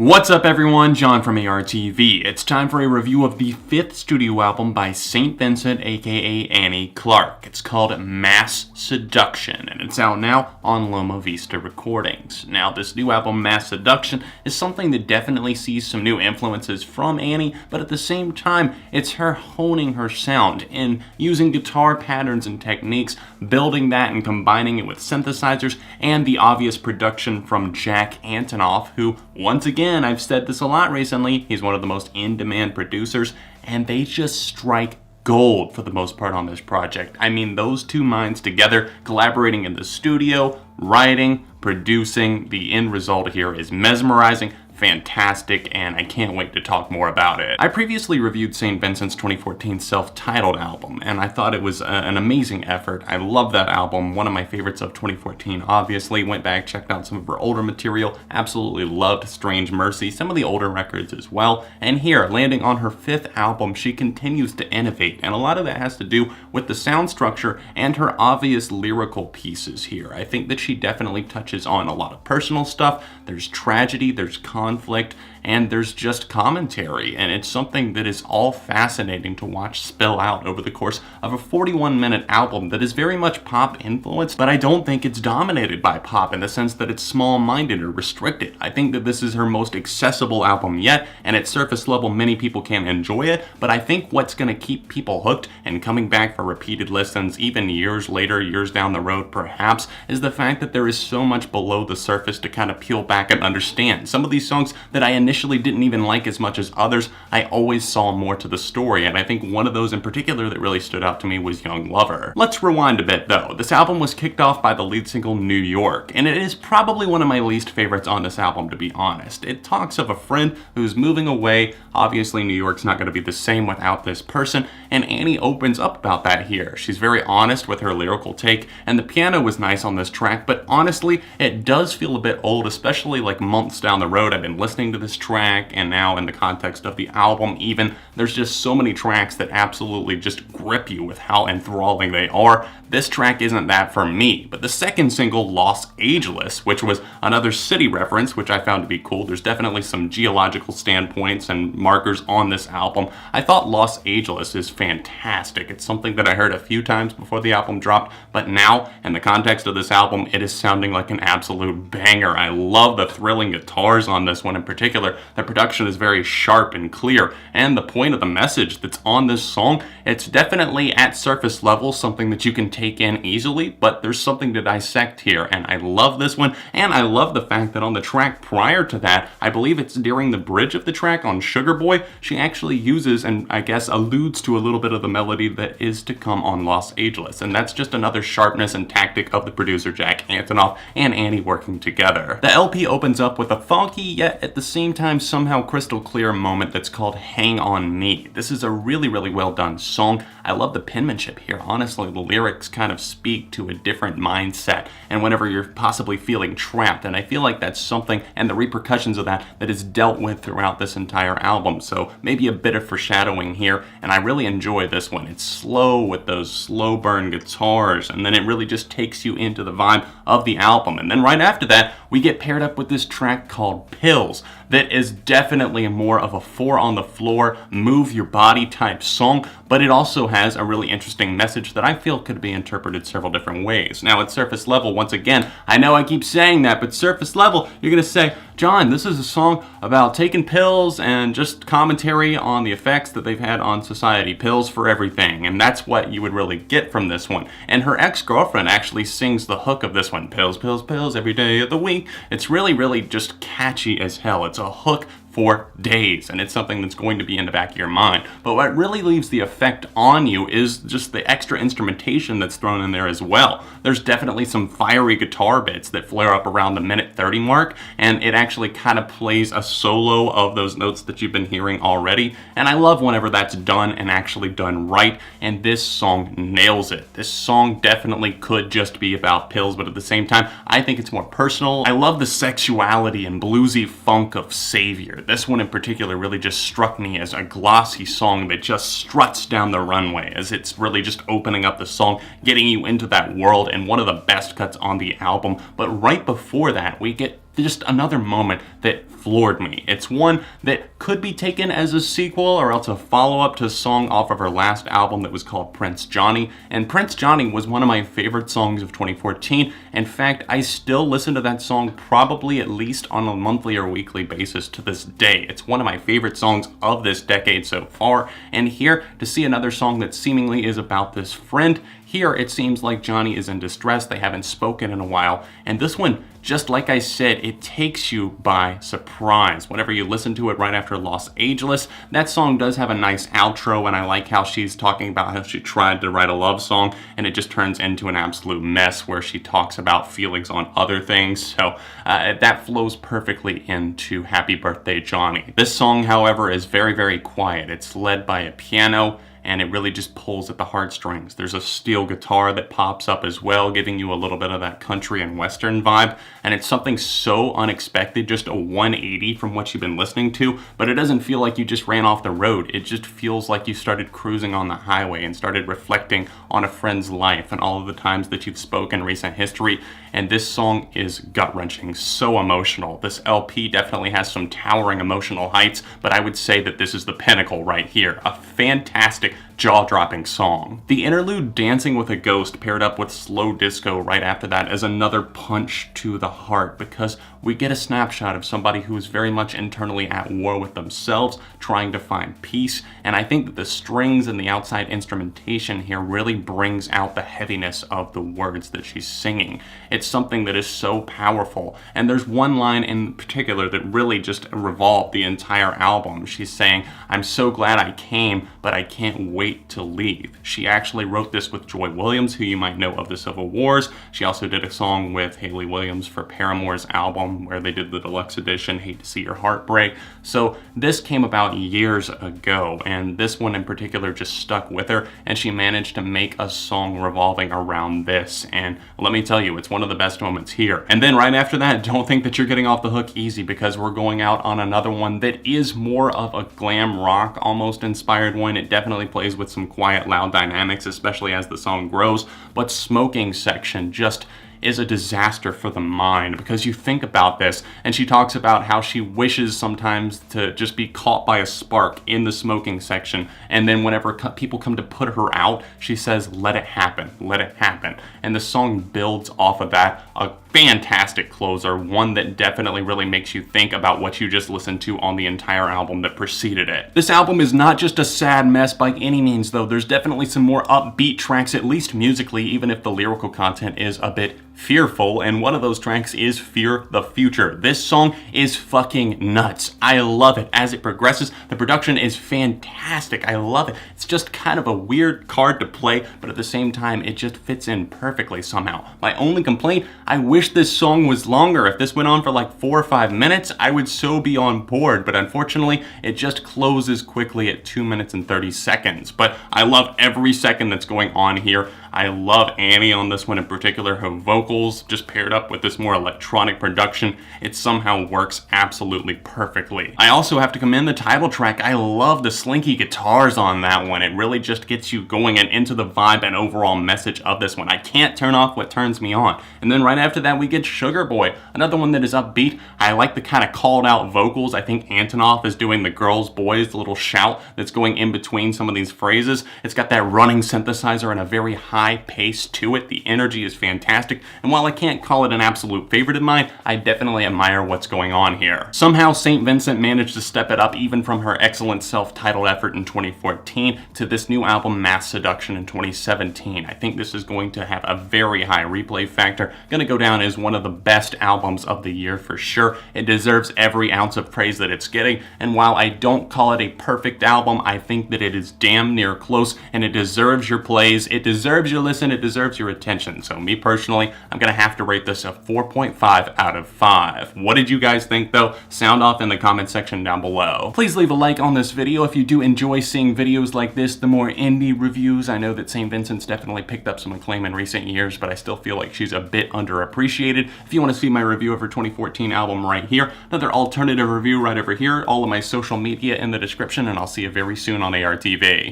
What's up everyone, John from ARTV. It's time for a review of the 5th studio album by St. Vincent aka Annie Clark. It's called Masseduction and it's out now on Loma, Vista recordings. Now this new album, Masseduction, is something that definitely sees some new influences from Annie, but at the same time it's her honing her sound and using guitar patterns and techniques, building that and combining it with synthesizers and the obvious production from Jack Antonoff, who once again, I've said this a lot recently, he's one of the most in-demand producers, and they just strike gold for the most part on this project. I mean, those two minds together, collaborating in the studio, writing, producing, the end result here is mesmerizing, fantastic, and I can't wait to talk more about it. I previously reviewed St. Vincent's 2014 self-titled album, and I thought it was an amazing effort. I love that album, one of my favorites of 2014, obviously. Went back, checked out some of her older material, absolutely loved Strange Mercy, some of the older records as well, and here, landing on her 5th album, she continues to innovate, and a lot of that has to do with the sound structure and her obvious lyrical pieces here. I think that she definitely touches on a lot of personal stuff, there's tragedy, there's conflict, and there's just commentary, and it's something that is all fascinating to watch spill out over the course of a 41-minute album that is very much pop influenced, but I don't think it's dominated by pop in the sense that it's small-minded or restricted. I think that this is her most accessible album yet, and at surface level many people can enjoy it, but I think what's going to keep people hooked and coming back for repeated listens even years later, years down the road perhaps, is the fact that there is so much below the surface to kind of peel back and understand. Some of these songs that I initially didn't even like as much as others, I always saw more to the story, and I think one of those in particular that really stood out to me was Young Lover. Let's rewind a bit though. This album was kicked off by the lead single New York, and it is probably one of my least favorites on this album, to be honest. It talks of a friend who's moving away. Obviously New York's not going to be the same without this person, and Annie opens up about that here. She's very honest with her lyrical take, and the piano was nice on this track, but honestly it does feel a bit old, especially like months down the road. I've been listening to this track, and now in the context of the album even, there's just so many tracks that absolutely just grip you with how enthralling they are. This track isn't that for me, but the second single, Los Ageless, which was another city reference, which I found to be cool. There's definitely some geological standpoints and markers on this album. I thought Los Ageless is fantastic. It's something that I heard a few times before the album dropped, but now, in the context of this album, it is sounding like an absolute banger. I love the thrilling guitars on this one in particular. The production is very sharp and clear, and the point of the message that's on this song, it's definitely at surface level something that you can take in easily, but there's something to dissect here, and I love this one, and I love the fact that on the track prior to that, I believe it's during the bridge of the track on Sugar Boy, she actually uses and I guess alludes to a little bit of the melody that is to come on Los Ageless, and that's just another sharpness and tactic of the producer Jack Antonoff and Annie working together. The LP opens up with a funky yet at the same time somehow crystal clear moment that's called Hang On Me. This is a really well done song. I love the penmanship here. Honestly, the lyrics kind of speak to a different mindset and whenever you're possibly feeling trapped, and I feel like that's something, and the repercussions of that is dealt with throughout this entire album, so maybe a bit of foreshadowing here, and I really enjoy this one. It's slow with those slow burn guitars, and then it really just takes you into the vibe of the album, and then right after that we get paired up with this track called Pills that is definitely more of a 4 on the floor, move your body type song, but it also has a really interesting message that I feel could be interpreted several different ways. Now at surface level, once again, I know I keep saying that, but surface level, you're gonna say, John, this is a song about taking pills and just commentary on the effects that they've had on society. Pills for everything, and that's what you would really get from this one. And her ex-girlfriend actually sings the hook of this one, pills, pills, pills every day of the week. It's really just catchy as hell. It's a hook for days, and it's something that's going to be in the back of your mind. But what really leaves the effect on you is just the extra instrumentation that's thrown in there as well. There's definitely some fiery guitar bits that flare up around the minute 30 mark, and it actually kind of plays a solo of those notes that you've been hearing already, and I love whenever that's done and actually done right, and this song nails it. This song definitely could just be about pills, but at the same time, I think it's more personal. I love the sexuality and bluesy funk of Savior. This one in particular really just struck me as a glossy song that just struts down the runway, as it's really just opening up the song, getting you into that world, and one of the best cuts on the album. But right before that, we get just another moment that floored me. It's one that could be taken as a sequel or else a follow-up to a song off of her last album that was called Prince Johnny. And Prince Johnny was one of my favorite songs of 2014. In fact, I still listen to that song probably at least on a monthly or weekly basis to this day. It's one of my favorite songs of this decade so far. And here, to see another song that seemingly is about this friend, here it seems like Johnny is in distress. They haven't spoken in a while. And this one, just like I said, it takes you by surprise. Whenever you listen to it right after Lost Ageless, that song does have a nice outro, and I like how she's talking about how she tried to write a love song and it just turns into an absolute mess where she talks about feelings on other things. So that flows perfectly into Happy Birthday Johnny. This song, however, is very, very quiet. It's led by a piano, and it really just pulls at the heartstrings. There's a steel guitar that pops up as well, giving you a little bit of that country and western vibe, and it's something so unexpected, just a 180 from what you've been listening to, but it doesn't feel like you just ran off the road. It just feels like you started cruising on the highway and started reflecting on a friend's life and all of the times that you've spoken in recent history, and this song is gut-wrenching, so emotional. This LP definitely has some towering emotional heights, but I would say that this is the pinnacle right here. A fantastic, jaw-dropping song. The interlude Dancing with a Ghost paired up with slow disco right after that is another punch to the heart, because we get a snapshot of somebody who is very much internally at war with themselves, trying to find peace, and I think that the strings and the outside instrumentation here really brings out the heaviness of the words that she's singing. It's something that is so powerful, and there's one line in particular that really just revolved the entire album. She's saying, "I'm so glad I came, but I can't wait to leave." She actually wrote this with Joy Williams, who you might know of the Civil Wars. She also did a song with Hayley Williams for Paramore's album, where they did the deluxe edition, Hate to See Your Heart Break. So this came about years ago, and this one in particular just stuck with her, and she managed to make a song revolving around this. And let me tell you, it's one of the best moments here. And then right after that, don't think that you're getting off the hook easy, because we're going out on another one that is more of a glam rock almost inspired one. It definitely plays with some quiet, loud dynamics, especially as the song grows, but Smoking section just is a disaster for the mind, because you think about this, and she talks about how she wishes sometimes to just be caught by a spark in the smoking section, and then whenever people come to put her out, she says, "Let it happen, let it happen." And the song builds off of that. A fantastic closer, one that definitely really makes you think about what you just listened to on the entire album that preceded it. This album is not just a sad mess by any means, though. There's definitely some more upbeat tracks, at least musically, even if the lyrical content is a bit fearful, and one of those tracks is Fear the Future. This song is fucking nuts. I love it as it progresses. The production is fantastic. I love it. It's just kind of a weird card to play, but at the same time, it just fits in perfectly somehow. My only complaint, I wish this song was longer. If this went on for like 4 or 5 minutes, I would so be on board, but unfortunately, it just closes quickly at 2 minutes and 30 seconds. But I love every second that's going on here. I love Annie on this one in particular. Her vocals just paired up with this more electronic production, it somehow works absolutely perfectly. I also have to commend the title track. I love the slinky guitars on that one. It really just gets you going and into the vibe and overall message of this one. I can't turn off what turns me on. And then right after that we get Sugar Boy, another one that is upbeat. I like the kind of called out vocals. I think Antonoff is doing the girls boys, the little shout that's going in between some of these phrases. It's got that running synthesizer and a very high pace to it. The energy is fantastic, and while I can't call it an absolute favorite of mine, I definitely admire what's going on here. Somehow St. Vincent managed to step it up even from her excellent self-titled effort in 2014 to this new album Masseduction in 2017. I think this is going to have a very high replay factor, gonna go down as one of the best albums of the year for sure. It deserves every ounce of praise that it's getting, and while I don't call it a perfect album, I think that it is damn near close, and it deserves your plays, it deserves your listen, it deserves your attention. So me personally, I'm gonna have to rate this a 4.5 out of 5. What did you guys think though? Sound off in the comment section down below. Please leave a like on this video if you do enjoy seeing videos like this, the more indie reviews. I know that St. Vincent's definitely picked up some acclaim in recent years, but I still feel like she's a bit underappreciated. If you want to see my review of her 2014 album right here, another alternative review right over here, all of my social media in the description, and I'll see you very soon on ARTV.